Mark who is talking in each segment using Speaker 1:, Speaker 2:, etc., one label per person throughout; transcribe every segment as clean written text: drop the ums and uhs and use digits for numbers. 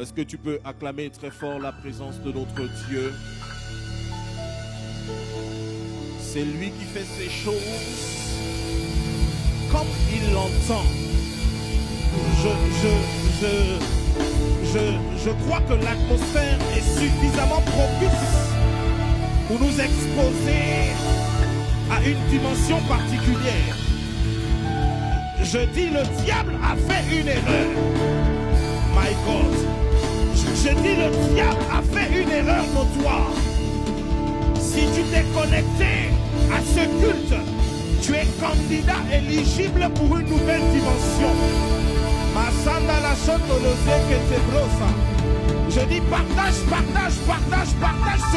Speaker 1: Est-ce que tu peux acclamer très fort la présence de notre Dieu? C'est lui qui fait ces choses comme il l'entend. Je crois que l'atmosphère est suffisamment propice pour nous exposer à une dimension particulière. Je dis, le diable a fait une erreur. My God. Je dis, le diable a fait une erreur notoire. Si tu t'es connecté à ce culte, tu es candidat éligible pour une nouvelle dimension. Je dis, partage ce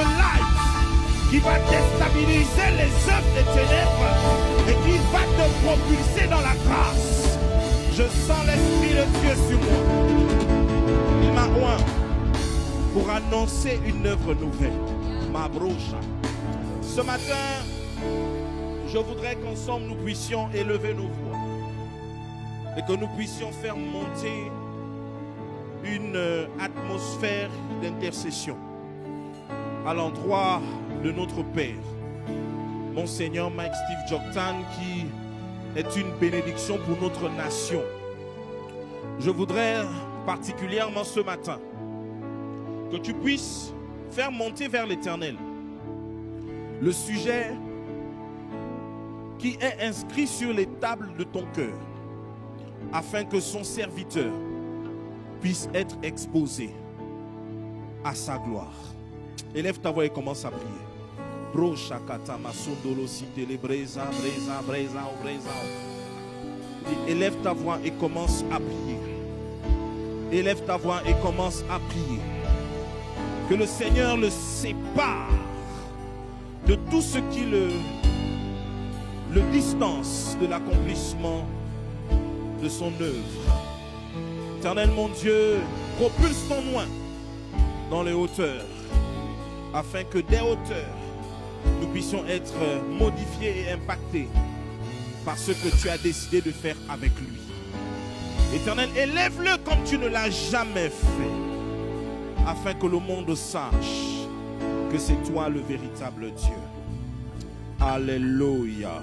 Speaker 1: live qui va déstabiliser les œuvres des ténèbres et qui va te propulser dans la grâce. Je sens l'Esprit de Dieu sur moi. Il m'a oint pour annoncer une œuvre nouvelle. Ma brocha. Ce matin, je voudrais qu'ensemble nous puissions élever nos voix et que nous puissions faire monter une atmosphère d'intercession à l'endroit de notre Père, Monseigneur Mike Steve Joktan, qui est une bénédiction pour notre nation. Je voudrais particulièrement ce matin que tu puisses faire monter vers l'Éternel le sujet qui est inscrit sur les tables de ton cœur, afin que son serviteur puisse être exposé à sa gloire. Élève ta voix et commence à prier. Bro shakata masondolo sitele breza breza breza breza. Élève ta voix et commence à prier. Élève ta voix et commence à prier. Que le Seigneur le sépare de tout ce qui le distance de l'accomplissement de son œuvre. Éternel mon Dieu, propulse ton oint dans les hauteurs, afin que des hauteurs, nous puissions être modifiés et impactés par ce que tu as décidé de faire avec lui. Éternel, élève-le comme tu ne l'as jamais fait, afin que le monde sache que c'est toi le véritable Dieu. Alléluia.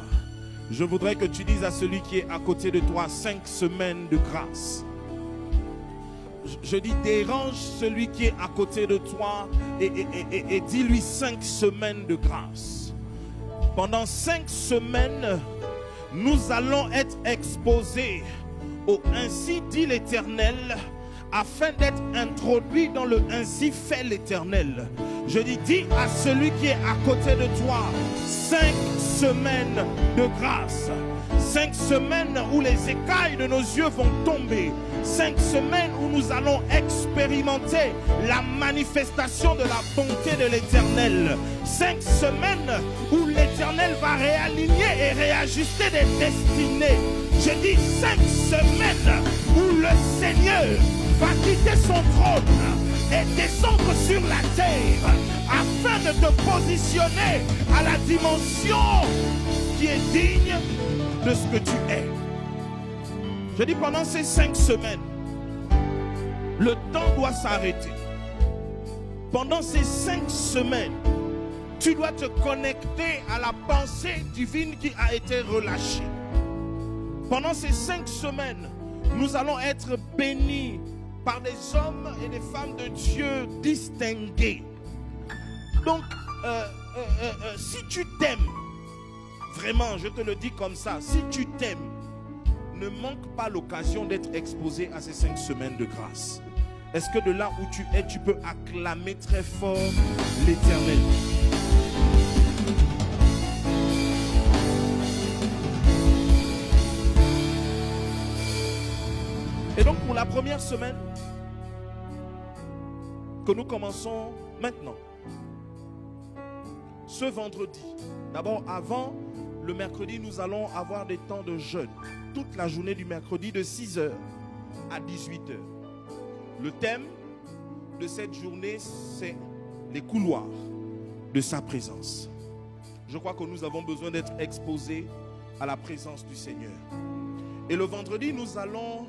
Speaker 1: Je voudrais que tu dises à celui qui est à côté de toi 5 semaines de grâce. Je dis, dérange celui qui est à côté de toi et dis-lui 5 semaines de grâce. Pendant 5 semaines, nous allons être exposés au ainsi dit l'Éternel, afin d'être introduits dans le ainsi fait l'Éternel. Je dis à celui qui est à côté de toi, 5 semaines de grâce. 5 semaines où les écailles de nos yeux vont tomber. 5 semaines où nous allons expérimenter la manifestation de la bonté de l'Éternel. 5 semaines où l'Éternel va réaligner et réajuster des destinées. Je dis 5 semaines où le Seigneur va quitter son trône et descendre sur la terre afin de te positionner à la dimension qui est digne de ce que tu es. Je dis pendant ces 5 semaines, le temps doit s'arrêter. Pendant ces 5 semaines, tu dois te connecter à la pensée divine qui a été relâchée. Pendant ces 5 semaines, nous allons être bénis par des hommes et des femmes de Dieu distingués. Donc, si tu t'aimes, vraiment, je te le dis comme ça, si tu t'aimes, ne manque pas l'occasion d'être exposé à ces 5 semaines de grâce. Est-ce que de là où tu es, tu peux acclamer très fort l'Éternel? Et donc pour la première semaine que nous commençons maintenant, ce vendredi, d'abord avant le mercredi, nous allons avoir des temps de jeûne toute la journée du mercredi de 6h à 18h. Le thème de cette journée, c'est les couloirs de sa présence. Je crois que nous avons besoin d'être exposés à la présence du Seigneur. Et le vendredi, nous allons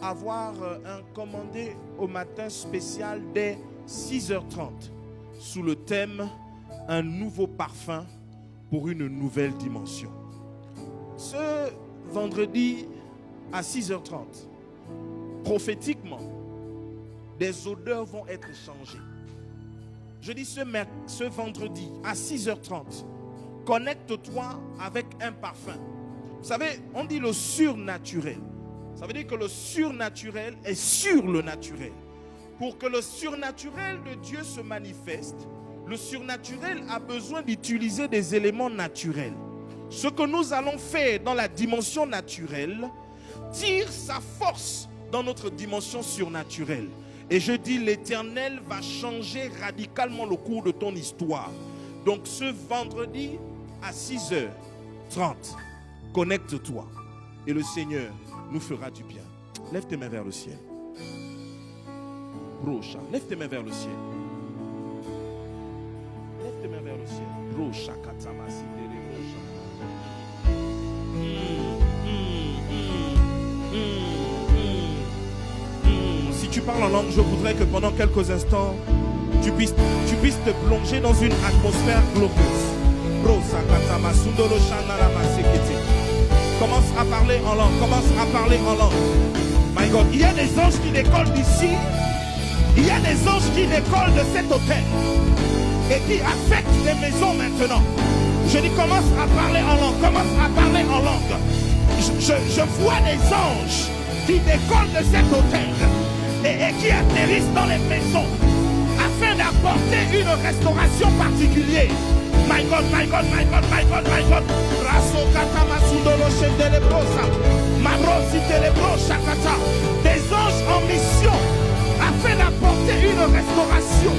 Speaker 1: avoir un commandé au matin spécial dès 6h30 sous le thème « Un nouveau parfum pour une nouvelle dimension ». Ce vendredi à 6h30, prophétiquement, des odeurs vont être changées. Je dis ce vendredi à 6h30, connecte-toi avec un parfum. Vous savez, on dit le surnaturel. Ça veut dire que le surnaturel est sur le naturel. Pour que le surnaturel de Dieu se manifeste, le surnaturel a besoin d'utiliser des éléments naturels. Ce que nous allons faire dans la dimension naturelle tire sa force dans notre dimension surnaturelle. Et je dis, l'Éternel va changer radicalement le cours de ton histoire. Donc ce vendredi à 6h30, connecte-toi et le Seigneur nous fera du bien. Lève tes mains vers le ciel. Brocha, lève tes mains vers le ciel. Lève tes mains vers le ciel. Brocha, katamasi, brocha. Si tu parles en langue, je voudrais que pendant quelques instants, tu puisses te plonger dans une atmosphère glorieuse. Brocha, katamasi, ndolo, shanara, masekete. Commence à parler en langue. Commence à parler en langue. My God, il y a des anges qui décollent d'ici. Il y a des anges qui décollent de cet hôtel et qui affectent des maisons maintenant. Je dis, commence à parler en langue. Commence à parler en langue. Je vois des anges qui décollent de cet hôtel et qui atterrissent dans les maisons afin d'apporter une restauration particulière. My God, my God, my God, my God, my God. Raso katama sundolo shendele brosa. Mabrosi telebrosa kata. Des anges en mission afin d'apporter une restauration.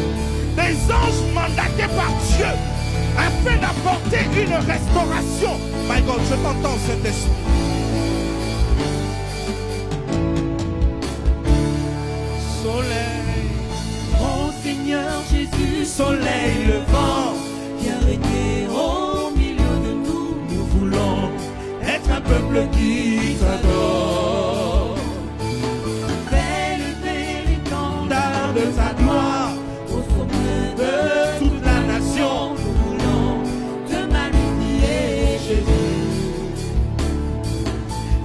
Speaker 1: Des anges mandatés par Dieu afin d'apporter une restauration. My God, je t'entends, Saint-Esprit. Soleil,
Speaker 2: ô Seigneur Jésus,
Speaker 1: soleil levant,
Speaker 2: viens régner au milieu de nous.
Speaker 1: nous voulons être un peuple qui t'adore.
Speaker 2: Fais lever l'étendard
Speaker 1: De ta gloire
Speaker 2: au sommet
Speaker 1: de toute la nation.
Speaker 2: Nous voulons te magnifier, Jésus.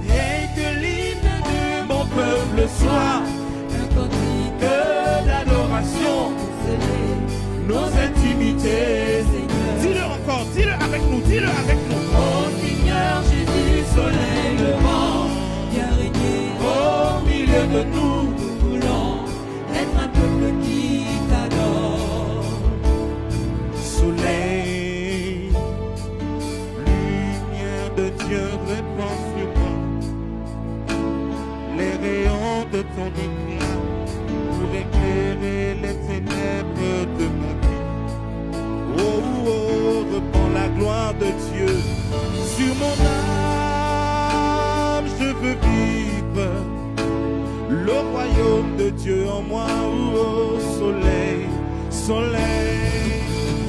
Speaker 1: Et que l'hymne de mon peuple soit
Speaker 2: Un cantique
Speaker 1: d'adoration,
Speaker 2: pour célébrer
Speaker 1: nos intimités.
Speaker 2: Seigneur.
Speaker 1: Dis-le encore, dis-le avec nous, dis-le avec nous.
Speaker 2: Ô Seigneur Jésus, soleil levant, viens régner
Speaker 1: Au milieu de nous,
Speaker 2: Nous voulons être un peuple qui t'adore.
Speaker 1: soleil, lumière de Dieu répand sur moi. Les rayons de ton éclat pour éclairer les ténèbres de ma vie. Oh, oh, répand la gloire de Dieu sur mon âme. Je veux vivre le royaume de Dieu en moi. Oh, soleil, soleil.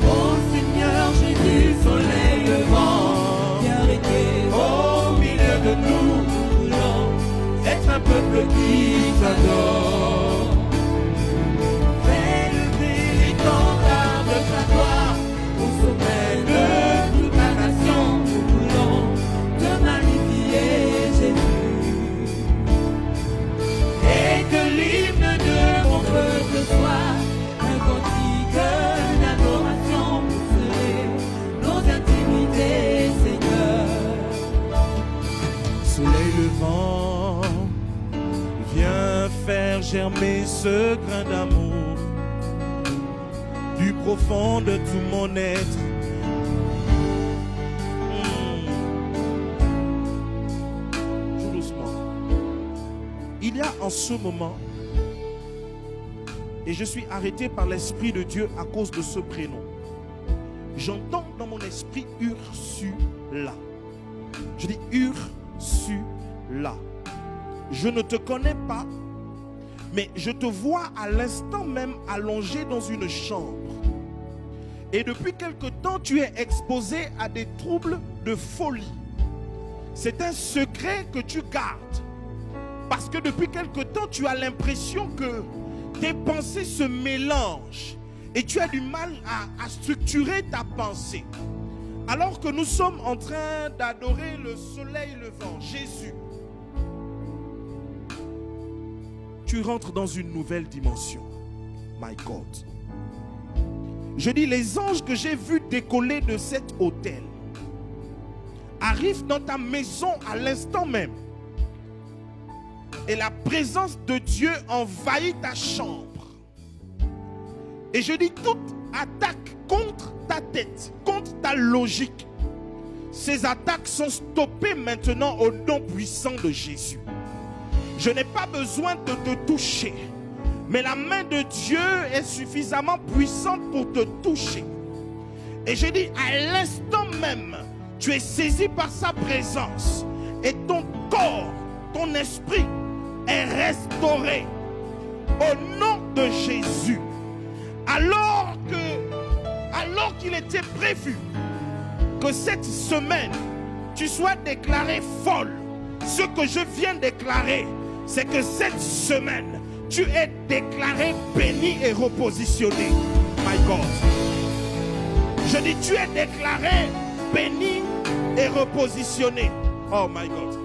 Speaker 2: Ô Seigneur Jésus, soleil levant, viens régner
Speaker 1: Au milieu de nous,
Speaker 2: Nous voulons
Speaker 1: être un peuple qui t'adore.
Speaker 2: Fais lever l'étendard de ta gloire au sommet de toute la nation. Nous voulons te magnifier, Jésus. Et que l'hymne de mon peuple soit un cantique d'adoration pour célébrer nos intimités, Seigneur.
Speaker 1: Soleil levant, viens faire germer ce grain d'amour du profond de tout mon être. Tout doucement. Il y a en ce moment, et je suis arrêté par l'Esprit de Dieu à cause de ce prénom, j'entends dans mon esprit Ursula. Je dis Ursula. Je ne te connais pas, mais je te vois à l'instant même allongé dans une chambre. Et depuis quelque temps, tu es exposé à des troubles de folie. C'est un secret que tu gardes. Parce que depuis quelque temps, tu as l'impression que tes pensées se mélangent et tu as du mal à structurer ta pensée. Alors que nous sommes en train d'adorer le soleil levant, Jésus, tu rentres dans une nouvelle dimension. My God. Je dis, les anges que j'ai vus décoller de cet hôtel arrivent dans ta maison à l'instant même. Et la présence de Dieu envahit ta chambre. Et je dis, toute attaque contre ta tête, contre ta logique, ces attaques sont stoppées maintenant au nom puissant de Jésus. Je n'ai pas besoin de te toucher, mais la main de Dieu est suffisamment puissante pour te toucher. Et je dis, à l'instant même, tu es saisi par sa présence et ton corps, ton esprit est restauré au nom de Jésus. Alors qu'il était prévu que cette semaine, tu sois déclaré folle, ce que je viens de déclarer, c'est que cette semaine, tu es déclaré béni et repositionné. My God. Je dis, tu es déclaré béni et repositionné. Oh my God.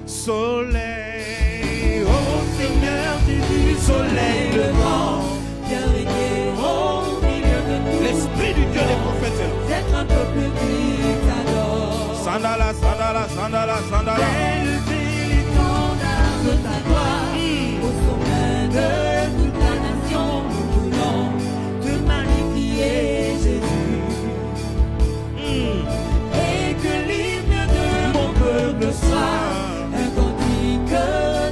Speaker 1: Soleil, oh Seigneur Jésus, soleil levant,
Speaker 2: viens régner au milieu de nous.
Speaker 1: L'esprit du Dieu des prophètes.
Speaker 2: D'être un peuple qui t'adore.
Speaker 1: Sandala, sandala, sandala, sandala.
Speaker 2: Élever l'étendard de ta gloire au sommet de toute la nation. Nous voulons te magnifier, Jésus. Et que l'hymne de mon peuple soit un cantique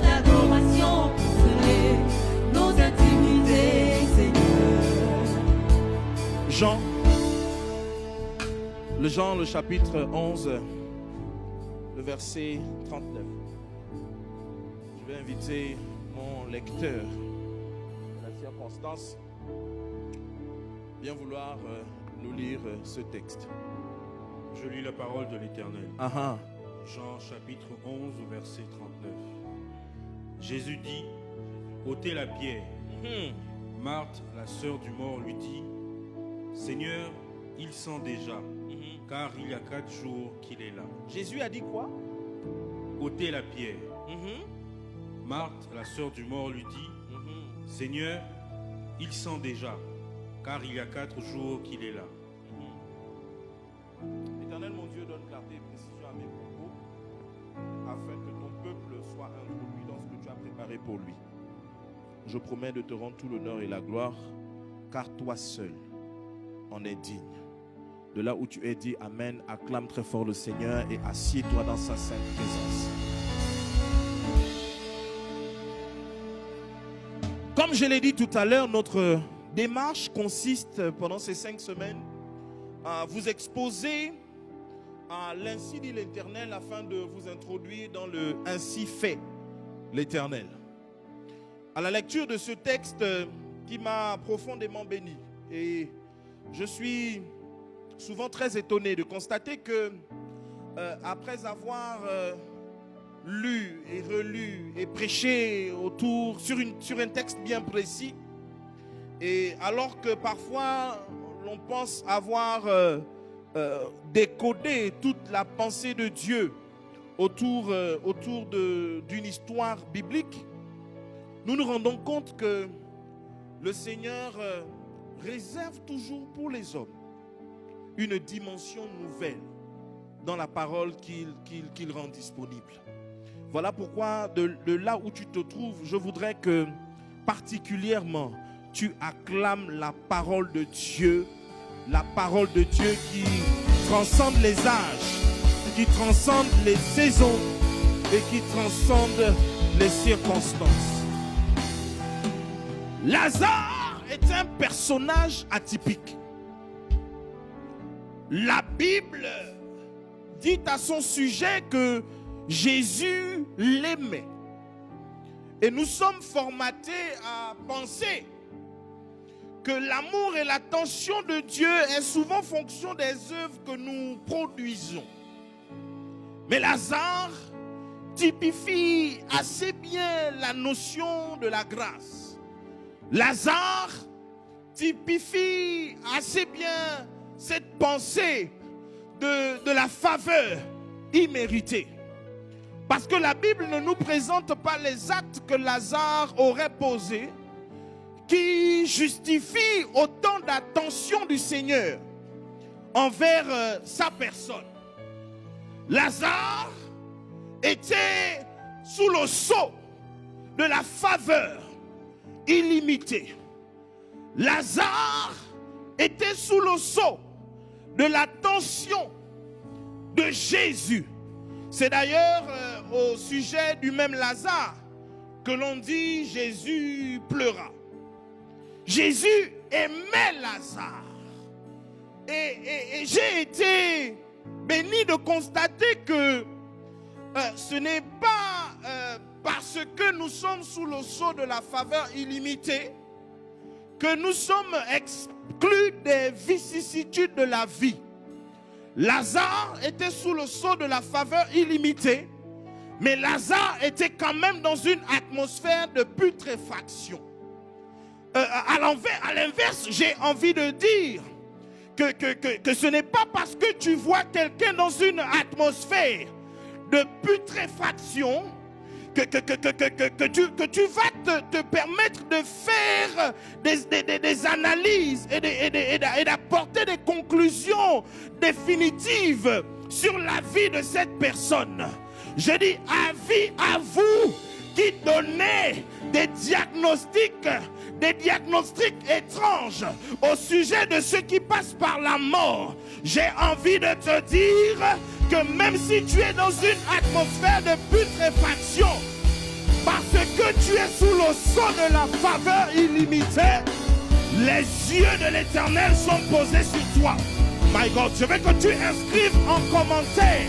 Speaker 2: d'adoration pour sceller nos intimités, Seigneur.
Speaker 1: Jean, le chapitre 11, le verset 39. Je vais inviter mon lecteur de la circonstance bien vouloir nous lire ce texte.
Speaker 3: Je lis la parole de l'Éternel. Jean chapitre 11, verset 39. Jésus dit, ôtez la pierre. Marthe, la sœur du mort, lui dit, Seigneur, il sent déjà, car il y a 4 jours qu'il est là.
Speaker 1: Jésus a dit quoi?
Speaker 3: Ôtez la pierre. Marthe, la sœur du mort, lui dit, Seigneur, il sent déjà, car il y a 4 jours qu'il est là.
Speaker 1: Éternel, mon Dieu, donne clarté et précision à mes propos, afin que ton peuple soit introduit dans ce que tu as préparé pour lui. Je promets de te rendre tout l'honneur et la gloire, car toi seul en es digne. De là où tu es dit Amen, acclame très fort le Seigneur et assieds-toi dans sa sainte présence. Comme je l'ai dit tout à l'heure, notre démarche consiste pendant ces 5 semaines à vous exposer à l'ainsi dit l'Éternel afin de vous introduire dans le ainsi fait l'Éternel. À la lecture de ce texte qui m'a profondément béni, et je suis souvent très étonné de constater que après avoir lu et relu et prêché sur un texte bien précis, et alors que parfois l'on pense avoir décodé toute la pensée de Dieu autour d'une histoire biblique, nous nous rendons compte que le Seigneur réserve toujours pour les hommes une dimension nouvelle dans la parole qu'il rend disponible. Voilà pourquoi de là où tu te trouves, je voudrais que particulièrement tu acclames la parole de Dieu qui transcende les âges, qui transcende les saisons et qui transcende les circonstances. Lazare est un personnage atypique. La Bible dit à son sujet que Jésus l'aimait. Et nous sommes formatés à penser que l'amour et l'attention de Dieu est souvent fonction des œuvres que nous produisons. Mais Lazare typifie assez bien la notion de la grâce. Lazare typifie assez bien cette pensée de la faveur imméritée. Parce que la Bible ne nous présente pas les actes que Lazare aurait posés qui justifient autant d'attention du Seigneur envers sa personne. Lazare était sous le sceau de la faveur illimitée. Lazare était sous le sceau de l'attention de Jésus. C'est d'ailleurs au sujet du même Lazare que l'on dit Jésus pleura. Jésus aimait Lazare. Et j'ai été béni de constater que ce n'est pas parce que nous sommes sous le sceau de la faveur illimitée que nous sommes exclus des vicissitudes de la vie. Lazare était sous le sceau de la faveur illimitée, mais Lazare était quand même dans une atmosphère de putréfaction. À l'inverse, j'ai envie de dire que ce n'est pas parce que tu vois quelqu'un dans une atmosphère de putréfaction que tu vas te permettre de faire des analyses et d'apporter des conclusions définitives sur la vie de cette personne. Je dis avis à vous qui donnez des diagnostics étranges au sujet de ceux qui passent par la mort. J'ai envie de te dire que même si tu es dans une atmosphère de putréfaction, parce que tu es sous le sceau de la faveur illimitée, les yeux de l'Éternel sont posés sur toi. My God, je veux que tu inscrives en commentaire: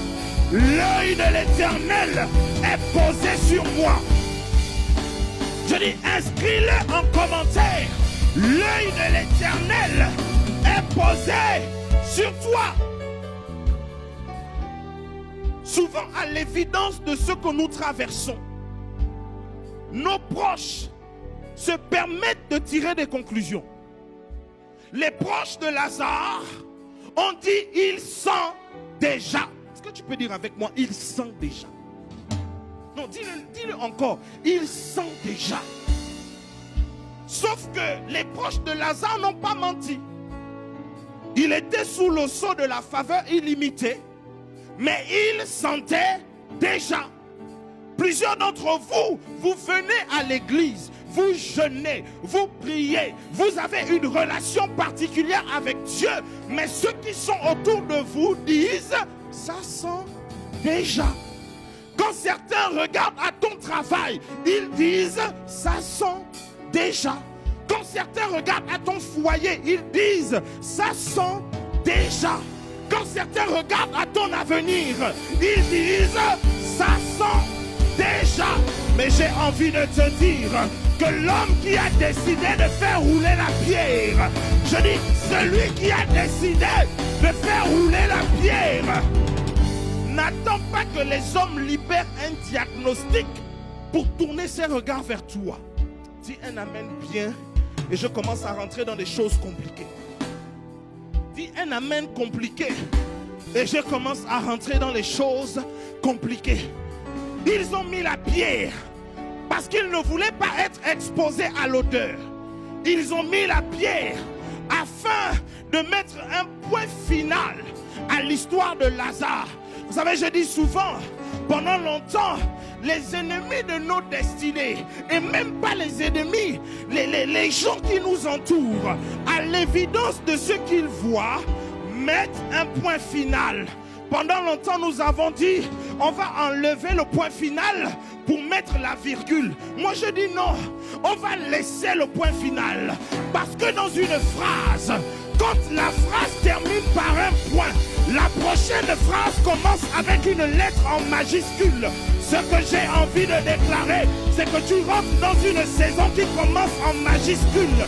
Speaker 1: l'œil de l'Éternel est posé sur moi. Je dis, inscris-le en commentaire: l'œil de l'Éternel est posé sur toi. Souvent, à l'évidence de ce que nous traversons, nos proches se permettent de tirer des conclusions. Les proches de Lazare ont dit: il sent déjà. Est-ce que tu peux dire avec moi: il sent déjà? Non, dis-le encore: il sent déjà. Sauf que les proches de Lazare n'ont pas menti. Il était sous le sceau de la faveur illimitée, mais il sentait déjà. Plusieurs d'entre vous, vous venez à l'église, vous jeûnez, vous priez, vous avez une relation particulière avec Dieu, mais ceux qui sont autour de vous disent: ça sent déjà. Quand certains regardent à ton travail, ils disent: ça sent déjà. Quand certains regardent à ton foyer, ils disent: ça sent déjà. Quand certains regardent à ton avenir, ils disent: ça sent déjà. Mais j'ai envie de te dire que l'homme qui a décidé de faire rouler la pierre, je dis, celui qui a décidé de faire rouler la pierre, n'attends pas que les hommes libèrent un diagnostic pour tourner ses regards vers toi. Dis un amen bien et je commence à rentrer dans des choses compliquées. Dis un amen compliqué et je commence à rentrer dans les choses compliquées. Ils ont mis la pierre parce qu'ils ne voulaient pas être exposés à l'odeur. Ils ont mis la pierre afin de mettre un point final à l'histoire de Lazare. Vous savez, je dis souvent, pendant longtemps, les ennemis de nos destinées, et même pas les ennemis, les gens qui nous entourent, à l'évidence de ce qu'ils voient, mettent un point final. Pendant longtemps, nous avons dit, on va enlever le point final pour mettre la virgule. Moi, je dis non, on va laisser le point final. Parce que dans une phrase, quand la phrase termine par un point, la prochaine phrase commence avec une lettre en majuscule. Ce que j'ai envie de déclarer, c'est que tu rentres dans une saison qui commence en majuscule.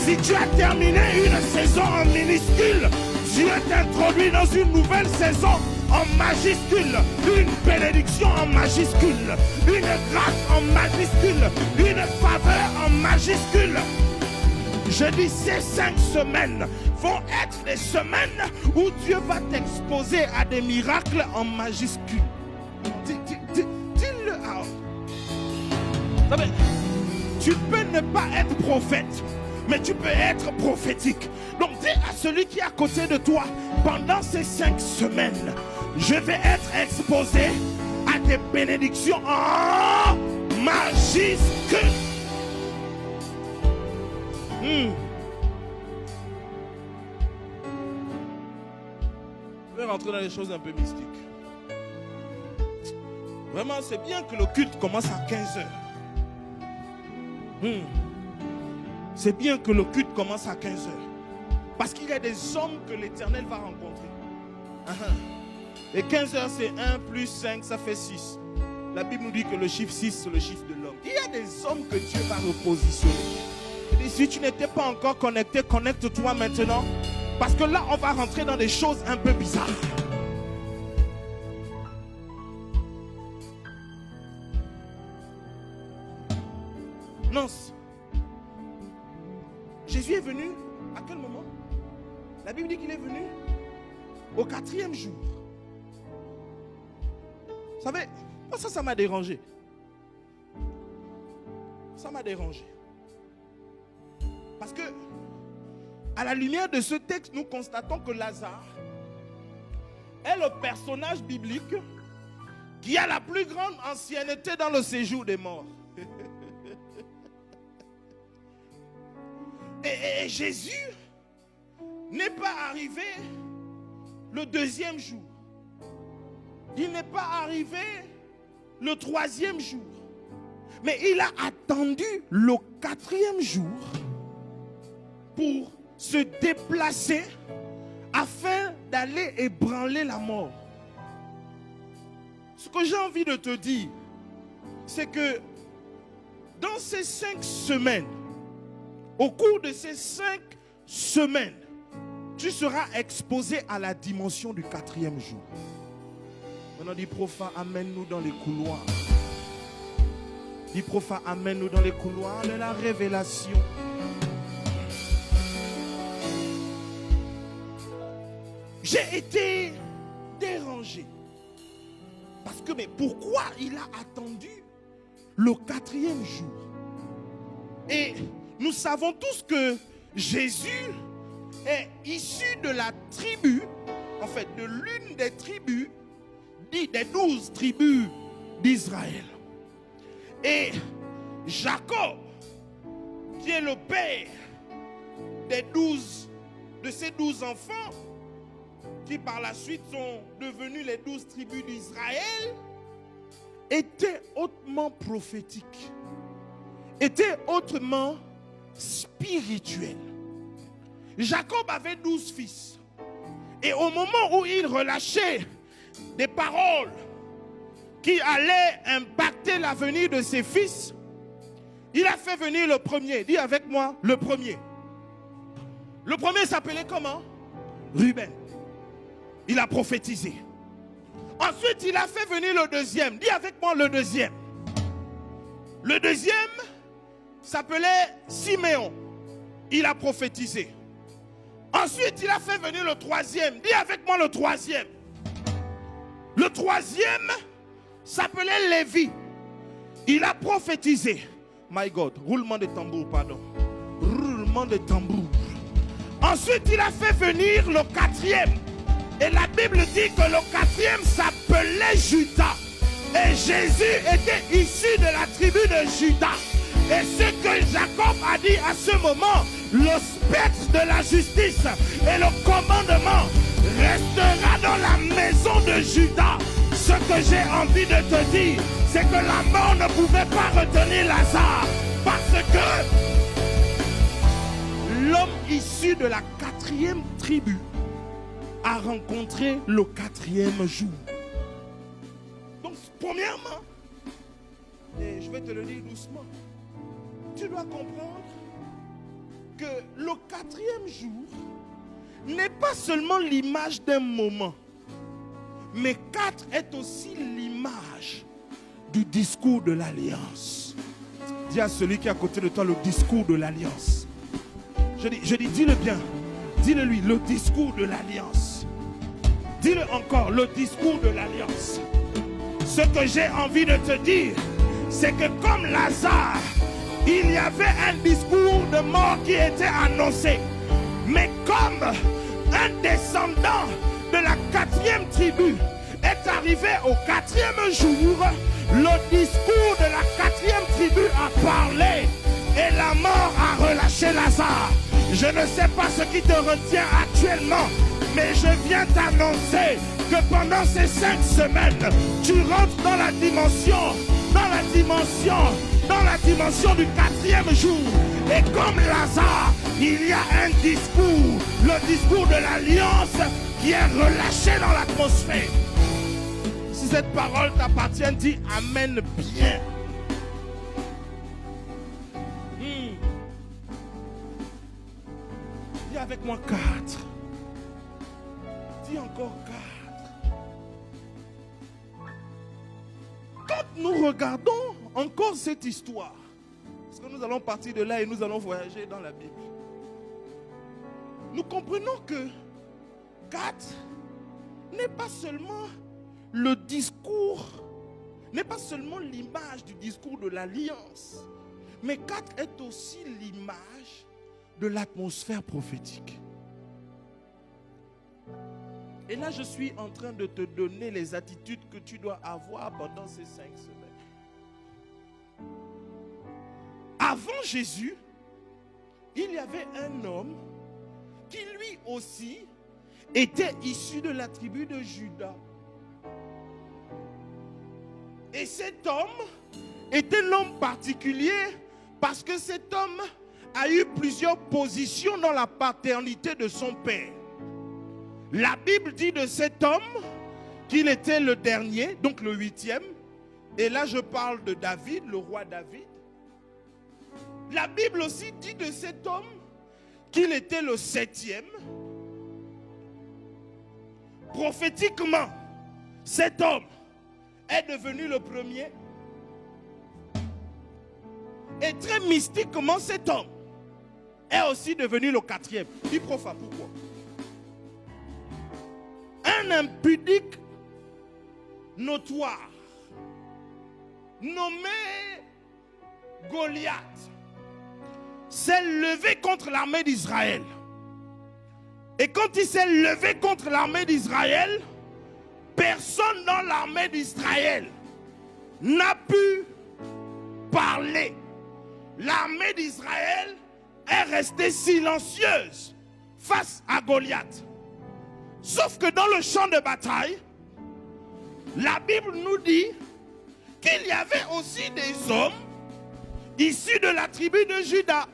Speaker 1: Si tu as terminé une saison en minuscule, Dieu t'introduit dans une nouvelle saison en majuscule, une bénédiction en majuscule, une grâce en majuscule, une faveur en majuscule. Je dis, ces 5 semaines vont être des semaines où Dieu va t'exposer à des miracles en majuscule. Dis-le. Tu peux ne pas être prophète, mais tu peux être prophétique. Donc dis à celui qui est à côté de toi, pendant ces 5 semaines, je vais être exposé à des bénédictions en majuscule. Je vais rentrer dans les choses un peu mystiques. Vraiment, c'est bien que le culte commence à 15h. C'est bien que le culte commence à 15h. Parce qu'il y a des hommes que l'Éternel va rencontrer. Et 15h, c'est 1 plus 5, ça fait 6. La Bible nous dit que le chiffre 6, c'est le chiffre de l'homme. Il y a des hommes que Dieu va repositionner. Et si tu n'étais pas encore connecté, connecte-toi maintenant. Parce que là, on va rentrer dans des choses un peu bizarres. Non. Jésus est venu à quel moment? La Bible dit qu'il est venu au 4e jour. Vous savez, moi ça m'a dérangé. Ça m'a dérangé. Parce que, à la lumière de ce texte, nous constatons que Lazare est le personnage biblique qui a la plus grande ancienneté dans le séjour des morts. Et Jésus n'est pas arrivé le 2e jour. Il n'est pas arrivé le 3e jour. Mais il a attendu le 4e jour pour se déplacer afin d'aller ébranler la mort. Ce que j'ai envie de te dire, c'est que dans ces 5 semaines, au cours de ces 5 semaines, tu seras exposé à la dimension du 4e jour. Maintenant, dis prophète, amène-nous dans les couloirs. Dis prophète, amène-nous dans les couloirs de la révélation. J'ai été dérangé. Parce que, mais pourquoi il a attendu le 4e jour? Et nous savons tous que Jésus est issu de la tribu, en fait, de l'une des tribus, des 12 tribus d'Israël. Et Jacob, qui est le père de ces 12 enfants, qui par la suite sont devenus les 12 tribus d'Israël, était hautement prophétique, était hautement spirituel. Jacob avait 12 fils. Et au moment où il relâchait des paroles qui allaient impacter l'avenir de ses fils, il a fait venir le premier. Dis avec moi, le premier. Le premier s'appelait comment? Ruben. Il a prophétisé. Ensuite, il a fait venir le deuxième. Dis avec moi le deuxième. Le deuxième s'appelait Siméon. Il a prophétisé. Ensuite, il a fait venir le troisième. Dis avec moi le troisième. Le troisième s'appelait Lévi. Il a prophétisé. My God, roulement de tambour, pardon. Roulement de tambour. Ensuite, il a fait venir le quatrième. Et la Bible dit que le quatrième s'appelait Judas. Et Jésus était issu de la tribu de Judas. Et ce que Jacob a dit à ce moment, le spectre de la justice et le commandement restera dans la maison de Judas. Ce que j'ai envie de te dire, c'est que la mort ne pouvait pas retenir Lazare. Parce que l'homme issu de la quatrième tribu a rencontré le quatrième jour. Donc, premièrement, et je vais te le dire doucement, tu dois comprendre que le quatrième jour n'est pas seulement l'image d'un moment, Mais 4 est aussi l'image du discours de l'alliance. Dis à celui qui est à côté de toi le discours de l'alliance. Je dis, dis-le bien. Dis-le lui, le discours de l'alliance. Dis-le encore, le discours de l'alliance. Ce que j'ai envie de te dire, c'est que comme Lazare, il y avait un discours de mort qui était annoncé. Mais comme un descendant de la 4e tribu est arrivé au 4e jour, le discours de la 4e tribu a parlé et la mort a relâché Lazare. Je ne sais pas ce qui te retient actuellement, mais je viens t'annoncer que pendant ces 5 semaines, tu rentres dans la dimension du 4e jour. Et comme Lazare, il y a un discours, le discours de l'alliance qui est relâché dans l'atmosphère. Si cette parole t'appartient, dis Amen bien. Dis avec moi 4. Dis encore 4. Quand nous regardons encore cette histoire, parce que nous allons partir de là et nous allons voyager dans la Bible, nous comprenons que 4 n'est pas seulement le discours, n'est pas seulement l'image du discours de l'alliance, mais 4 est aussi l'image de l'atmosphère prophétique. Et là, je suis en train de te donner les attitudes que tu dois avoir pendant ces 5 semaines. Avant Jésus, il y avait un homme qui lui aussi était issu de la tribu de Juda. Et cet homme était l'homme particulier parce que cet homme a eu plusieurs positions dans la paternité de son père. La Bible dit de cet homme qu'il était le dernier, donc le 8e. Et là, je parle de David, le roi David. La Bible aussi dit de cet homme qu'il était le 7e. Prophétiquement, cet homme est devenu le premier. Et très mystiquement, cet homme est aussi devenu le 4e. Dis profa, pourquoi? Un impudique notoire nommé Goliath s'est levé contre l'armée d'Israël. Et quand il s'est levé contre l'armée d'Israël, personne dans l'armée d'Israël n'a pu parler. L'armée d'Israël est restée silencieuse face à Goliath. Sauf que dans le champ de bataille, la Bible nous dit qu'il y avait aussi des hommes issus de la tribu de Juda.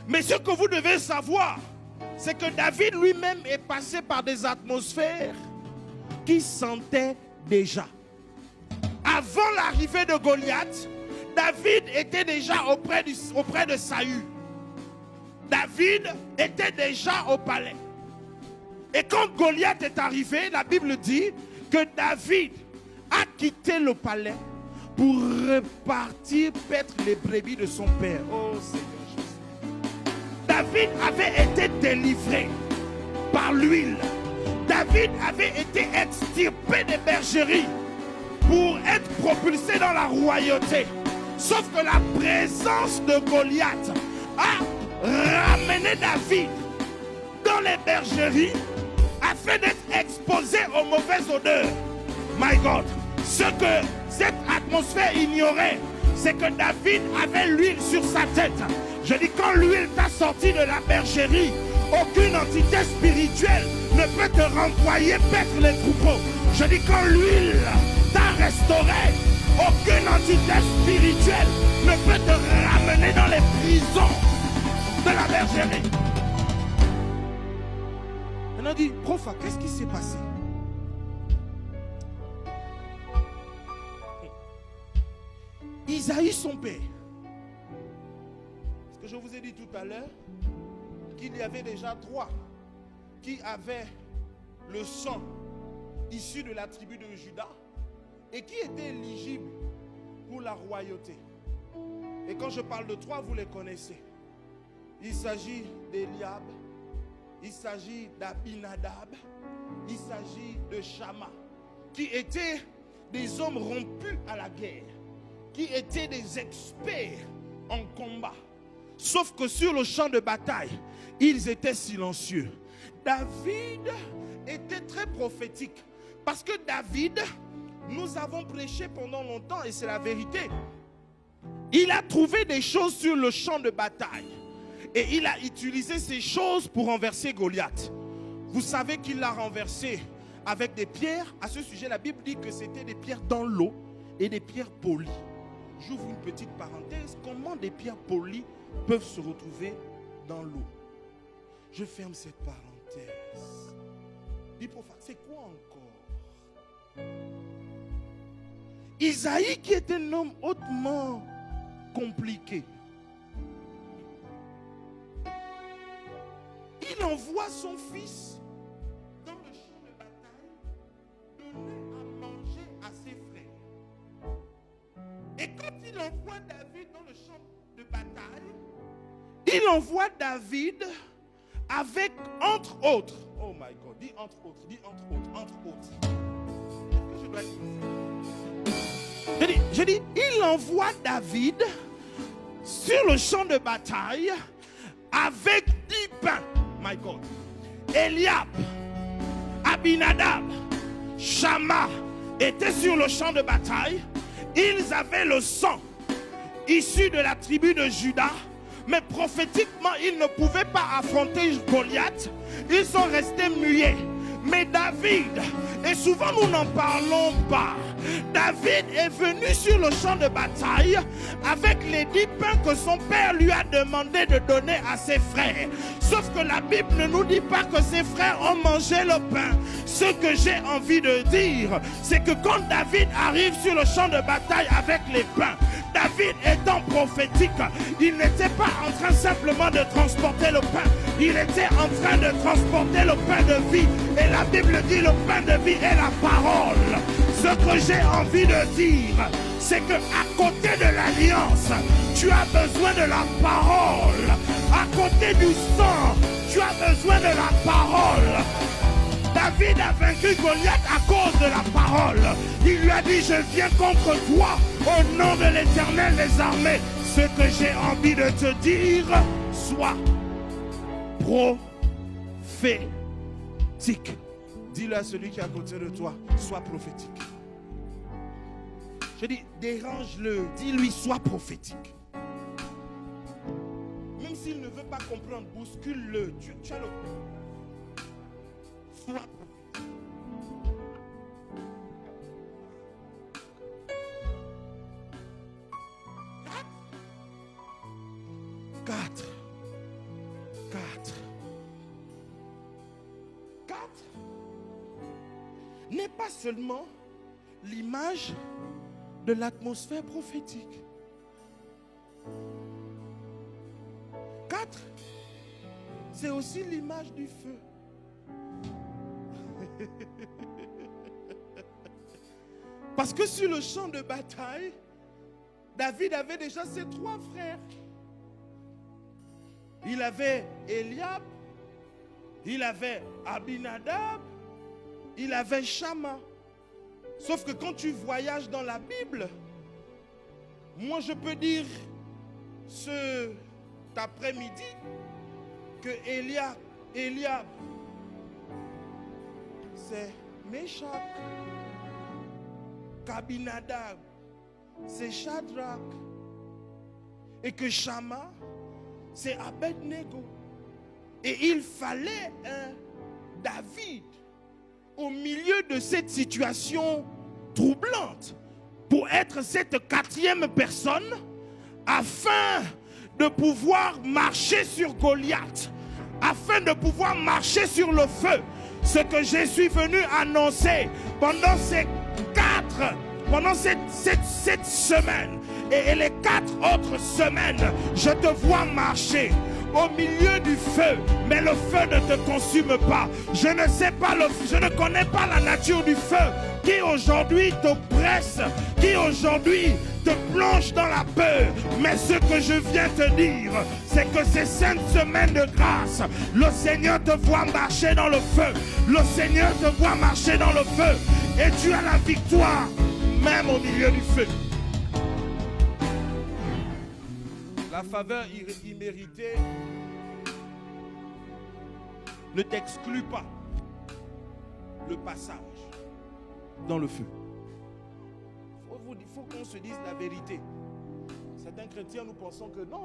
Speaker 1: Mais ce que vous devez savoir, c'est que David lui-même est passé par des atmosphères qui sentaient déjà. Avant l'arrivée de Goliath, David était déjà auprès de Saül. David était déjà au palais. Et quand Goliath est arrivé, la Bible dit que David a quitté le palais pour repartir paître les brebis de son père. Oh Seigneur Jésus. David avait été délivré par l'huile. David avait été extirpé des bergeries pour être propulsé dans la royauté. Sauf que la présence de Goliath a ramené David dans les bergeries afin d'être exposé aux mauvaises odeurs. My God, ce que cette atmosphère ignorait, c'est que David avait l'huile sur sa tête. Je dis, quand l'huile t'a sorti de la bergerie, aucune entité spirituelle ne peut te renvoyer paître les troupeaux. Je dis, quand l'huile t'a restauré, aucune entité spirituelle ne peut te ramener dans les prisons de la bergerie. Maintenant, dit, profa, qu'est-ce qui s'est passé? Isaïe, son père. Ce que je vous ai dit tout à l'heure, qu'il y avait déjà 3 qui avaient le sang issu de la tribu de Juda et qui était éligible pour la royauté. Et quand je parle de 3, vous les connaissez. Il s'agit d'Eliab, il s'agit d'Abinadab, il s'agit de Shama, qui étaient des hommes rompus à la guerre, qui étaient des experts en combat. Sauf que sur le champ de bataille, ils étaient silencieux. David était très prophétique. Parce que David, nous avons prêché pendant longtemps, et c'est la vérité. Il a trouvé des choses sur le champ de bataille. Et il a utilisé ces choses pour renverser Goliath. Vous savez qu'il l'a renversé avec des pierres. À ce sujet, la Bible dit que c'était des pierres dans l'eau et des pierres polies. J'ouvre une petite parenthèse. Comment des pierres polies peuvent se retrouver dans l'eau? Je ferme cette parenthèse. Dis prophète, c'est quoi encore? Isaïe, qui est un homme hautement compliqué, il envoie son fils dans le champ de bataille donner à manger à ses frères. Et quand il envoie David dans le champ de bataille, il envoie David avec, entre autres, oh my God, dis entre autres, entre autres. Est-ce que je dois dire ça? Je dis, il envoie David sur le champ de bataille avec 10 pains. My God. Eliab, Abinadab, Shama étaient sur le champ de bataille. Ils avaient le sang issu de la tribu de Juda, mais prophétiquement, ils ne pouvaient pas affronter Goliath. Ils sont restés muets. Mais David, et souvent nous n'en parlons pas, David est venu sur le champ de bataille avec les 10 pains que son père lui a demandé de donner à ses frères. Sauf que la Bible ne nous dit pas que ses frères ont mangé le pain. Ce que j'ai envie de dire, c'est que quand David arrive sur le champ de bataille avec les pains, David étant prophétique, il n'était pas en train simplement de transporter le pain, il était en train de transporter le pain de vie. Et la Bible dit le pain de vie est la parole. Ce que j'ai envie de dire, c'est que à côté de l'alliance, tu as besoin de la parole. À côté du sang, tu as besoin de la parole. David a vaincu Goliath à cause de la parole. Il lui a dit, je viens contre toi au nom de l'Éternel des armées. Ce que j'ai envie de te dire, sois prophétique. Dis-le à celui qui est à côté de toi, sois prophétique. Je dis, dérange-le, dis-lui, sois prophétique. Même s'il ne veut pas comprendre, bouscule-le. Tu as le... Sois prophétique. Quatre. N'est pas seulement l'image de l'atmosphère prophétique. 4, c'est aussi l'image du feu. Parce que sur le champ de bataille, David avait déjà ses 3 frères. Il avait Eliab, il avait Abinadab, il avait Shama. Sauf que quand tu voyages dans la Bible, moi je peux dire cet après-midi que Eliab, c'est Meshach, qu'Abinadab, c'est Shadrach, et que Shama, c'est Abednego. Et il fallait un David au milieu de cette situation troublante pour être cette 4e personne afin de pouvoir marcher sur Goliath, afin de pouvoir marcher sur le feu. Ce que je suis venu annoncer pendant cette semaine et les 4 autres semaines, je te vois marcher au milieu du feu, mais le feu ne te consume pas. Je ne connais pas la nature du feu qui aujourd'hui t'oppresse, qui aujourd'hui te plonge dans la peur. Mais ce que je viens te dire, c'est que ces 5 semaines de grâce, le Seigneur te voit marcher dans le feu. Le Seigneur te voit marcher dans le feu. Et tu as la victoire, même au milieu du feu. La faveur imméritée ne t'exclut pas le passage dans le feu. Il faut qu'on se dise la vérité. Certains chrétiens, nous pensons que non,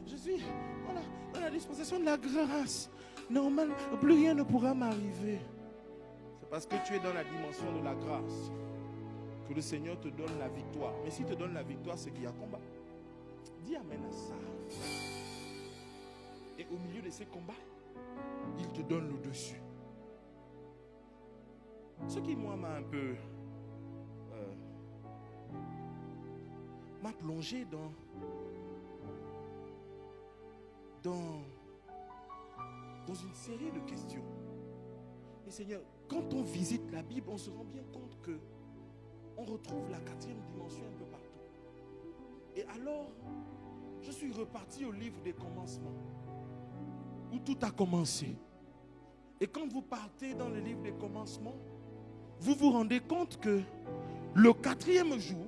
Speaker 1: je suis dans la dispensation de la grâce. Normal, plus rien ne pourra m'arriver. C'est parce que tu es dans la dimension de la grâce que le Seigneur te donne la victoire. Mais s'il te donne la victoire, c'est qu'il y a combat. Dis amen à ça. Et au milieu de ces combats, il te donne le dessus. Ce qui, moi, m'a un peu m'a plongé dans une série de questions. Et Seigneur, quand on visite la Bible, on se rend bien compte que on retrouve la 4e dimension un peu partout. Et alors, je suis reparti au livre des commencements, où tout a commencé. Et quand vous partez dans le livre des commencements, vous vous rendez compte que le 4e jour,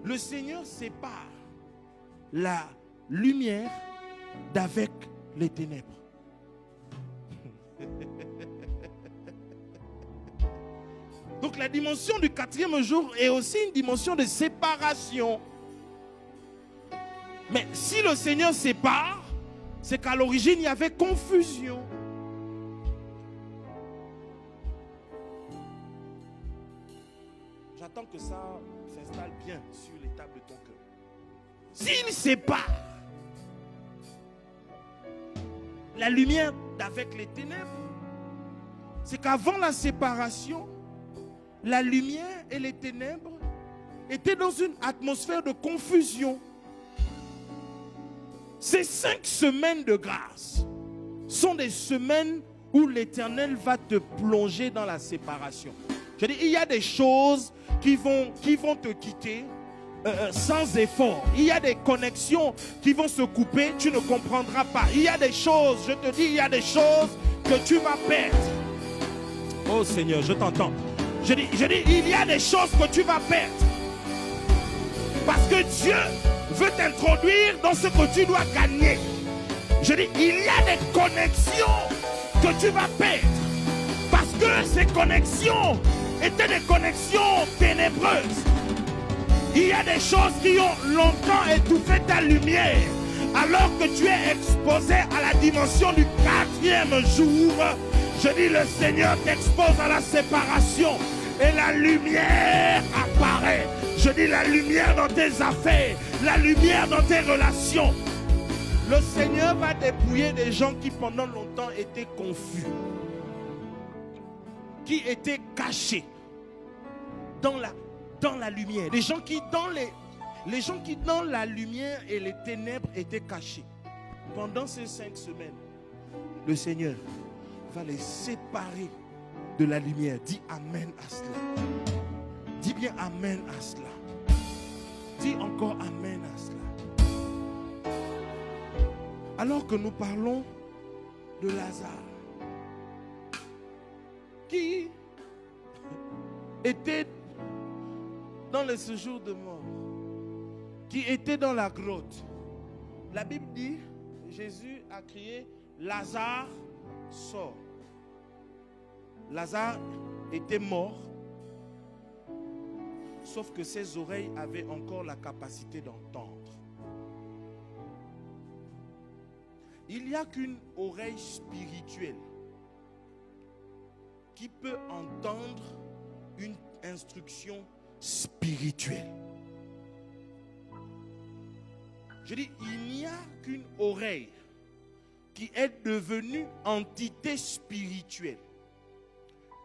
Speaker 1: le Seigneur sépare la lumière d'avec les ténèbres. Donc la dimension du 4e jour est aussi une dimension de séparation. Mais si le Seigneur sépare, c'est qu'à l'origine il y avait confusion. J'attends que ça s'installe bien sur les tables de ton cœur. S'il sépare la lumière d'avec les ténèbres, c'est qu'avant la séparation, la lumière et les ténèbres étaient dans une atmosphère de confusion. Ces 5 semaines de grâce sont des semaines où l'Éternel va te plonger dans la séparation. Je dis, il y a des choses qui vont te quitter sans effort. Il y a des connexions qui vont se couper, tu ne comprendras pas. Il y a des choses, je te dis, il y a des choses que tu vas perdre. Oh Seigneur, je t'entends. Je dis, il y a des choses que tu vas perdre. Parce que Dieu veut t'introduire dans ce que tu dois gagner. Je dis, il y a des connexions que tu vas perdre. Parce que ces connexions étaient des connexions ténébreuses. Il y a des choses qui ont longtemps étouffé ta lumière. Alors que tu es exposé à la dimension du 4e jour, je dis, le Seigneur t'expose à la séparation. Et la lumière apparaît. Je dis, la lumière dans tes affaires, la lumière dans tes relations. Le Seigneur va dépouiller des gens qui pendant longtemps étaient confus, qui étaient cachés dans la lumière. Les gens qui dans la lumière et les ténèbres étaient cachés. Pendant ces 5 semaines, le Seigneur va les séparer de la lumière. Dis amen à cela. Dis bien amen à cela. Dis encore amen à cela. Alors que nous parlons de Lazare, qui était dans le séjour de mort, qui était dans la grotte. La Bible dit, Jésus a crié, Lazare, sort. Lazare était mort, sauf que ses oreilles avaient encore la capacité d'entendre. Il n'y a qu'une oreille spirituelle qui peut entendre une instruction spirituelle. Je dis, il n'y a qu'une oreille qui est devenue entité spirituelle,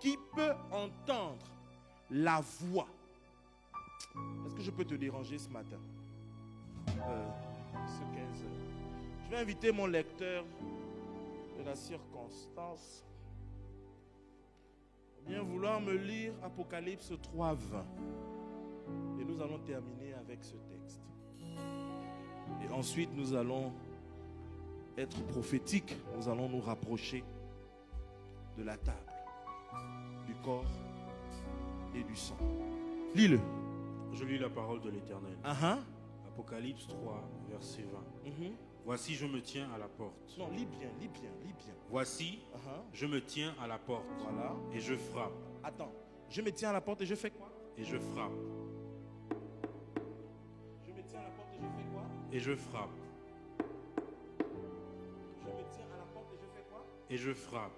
Speaker 1: qui peut entendre la voix. Est-ce que je peux te déranger ce matin? Ce 15 heures. Je vais inviter mon lecteur de la circonstance à bien vouloir me lire Apocalypse 3, 20. Et nous allons terminer avec ce texte. Et ensuite, nous allons être prophétiques. Nous allons nous rapprocher de la table, du corps et du sang. Lis-le.
Speaker 3: Je lis la parole de l'Éternel. Apocalypse 3, verset 20. Voici, je me tiens à la porte.
Speaker 1: Non, lis bien, lis bien, lis bien.
Speaker 3: Voici, je me tiens à la porte.
Speaker 1: Voilà.
Speaker 3: Et je frappe.
Speaker 1: Attends, je me tiens à la porte et je fais quoi?
Speaker 3: Et je frappe.
Speaker 1: Je me tiens à la porte et je fais quoi?
Speaker 3: Et je frappe.
Speaker 1: Je me tiens à la porte et je fais quoi?
Speaker 3: Et je frappe.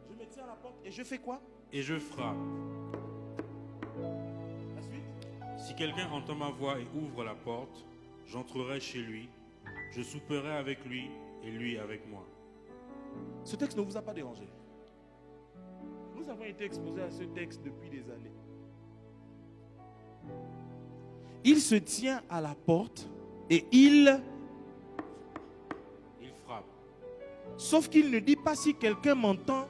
Speaker 1: Je me tiens à la porte et je fais quoi?
Speaker 3: Et je frappe.
Speaker 1: La suite?
Speaker 3: Si quelqu'un entend ma voix et ouvre la porte, j'entrerai chez lui, je souperai avec lui et lui avec moi.
Speaker 1: Ce texte ne vous a pas dérangé? Nous avons été exposés à ce texte depuis des années. Il se tient à la porte et il
Speaker 3: frappe.
Speaker 1: Sauf qu'il ne dit pas si quelqu'un m'entend.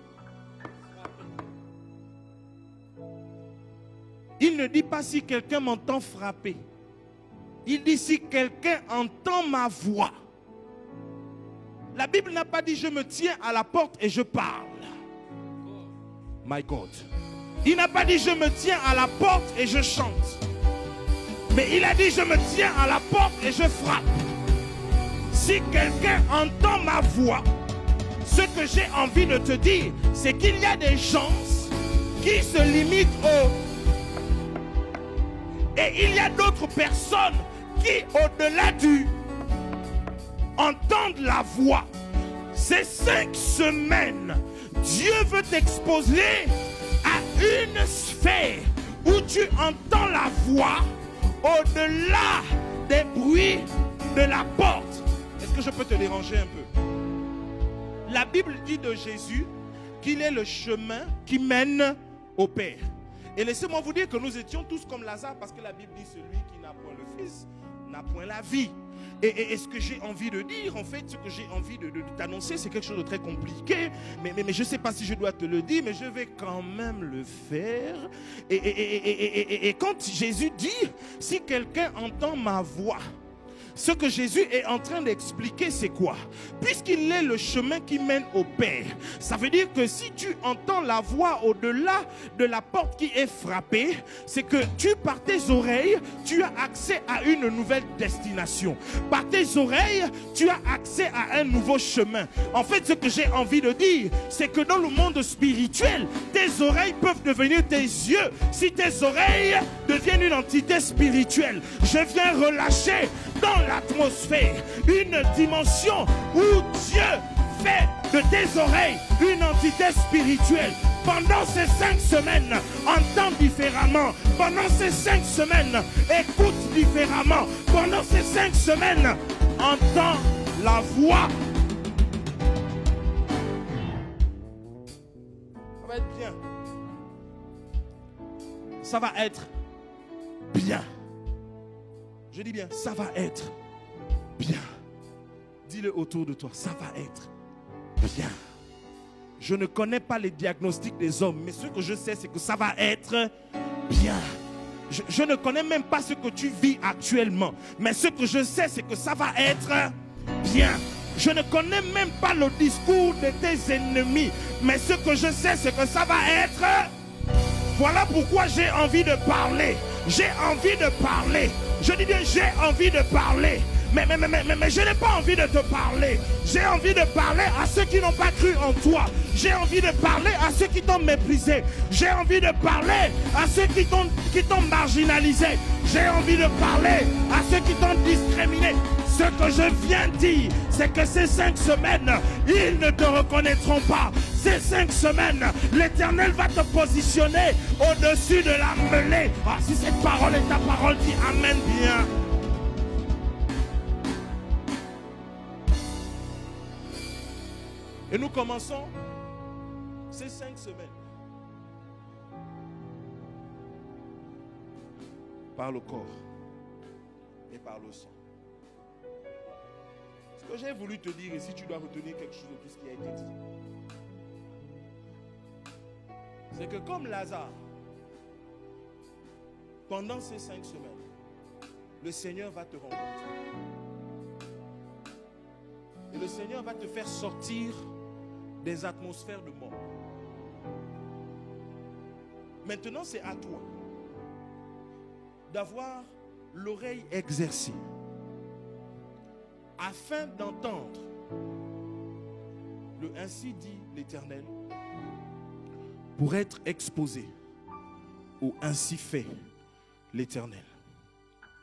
Speaker 1: Il ne dit pas si quelqu'un m'entend frapper. Il dit si quelqu'un entend ma voix. La Bible n'a pas dit je me tiens à la porte et je parle. My God. Il n'a pas dit je me tiens à la porte et je chante. Mais il a dit je me tiens à la porte et je frappe. Si quelqu'un entend ma voix, ce que j'ai envie de te dire, c'est qu'il y a des gens qui se limitent au... Et il y a d'autres personnes qui, au-delà du... entendent la voix. Ces 5 semaines, Dieu veut t'exposer à une sphère où tu entends la voix au-delà des bruits de la porte. Est-ce que je peux te déranger un peu? La Bible dit de Jésus qu'il est le chemin qui mène au Père. Et laissez-moi vous dire que nous étions tous comme Lazare, parce que la Bible dit celui qui n'a point le Fils n'a point la vie. Et ce que j'ai envie de dire, en fait, ce que j'ai envie de t'annoncer, c'est quelque chose de très compliqué. Mais je ne sais pas si je dois te le dire, mais je vais quand même le faire. Et quand Jésus dit, si quelqu'un entend ma voix, ce que Jésus est en train d'expliquer, c'est quoi? Puisqu'il est le chemin qui mène au Père, ça veut dire que si tu entends la voix au-delà de la porte qui est frappée, c'est que par tes oreilles, tu as accès à une nouvelle destination. Par tes oreilles, tu as accès à un nouveau chemin. En fait, ce que j'ai envie de dire, c'est que dans le monde spirituel, tes oreilles peuvent devenir tes yeux si tes oreilles deviennent une entité spirituelle. Je viens relâcher dans l'atmosphère une dimension où Dieu fait de tes oreilles une entité spirituelle. Pendant ces 5 semaines, entends différemment. Pendant ces 5 semaines, écoute différemment. Pendant ces 5 semaines, entends la voix. Ça va être bien. Ça va être bien. Je dis bien, ça va être bien. Dis-le autour de toi, ça va être bien. Je ne connais pas les diagnostics des hommes, mais ce que je sais, c'est que ça va être bien. Je ne connais même pas ce que tu vis actuellement, mais ce que je sais, c'est que ça va être bien. Je ne connais même pas le discours de tes ennemis, mais ce que je sais, c'est que ça va être... Voilà pourquoi j'ai envie de parler. J'ai envie de parler. Je dis bien, j'ai envie de parler. Mais je n'ai pas envie de te parler. J'ai envie de parler à ceux qui n'ont pas cru en toi. J'ai envie de parler à ceux qui t'ont méprisé. J'ai envie de parler à ceux qui t'ont marginalisé. J'ai envie de parler à ceux qui t'ont discriminé. Ce que je viens dire, c'est que ces 5 semaines, ils ne te reconnaîtront pas. Ces 5 semaines, l'Éternel va te positionner au-dessus de la mêlée. Ah, si cette parole est ta parole, dis Amen bien. Et nous commençons ces 5 semaines par le corps et par le sang. j'ai voulu te dire, et si tu dois retenir quelque chose de tout ce qui a été dit, c'est que comme Lazare, pendant ces 5 semaines, le Seigneur va te rencontrer. Et le Seigneur va te faire sortir des atmosphères de mort. Maintenant, c'est à toi d'avoir l'oreille exercée afin d'entendre le ainsi dit l'Éternel pour être exposé au ainsi fait l'Éternel.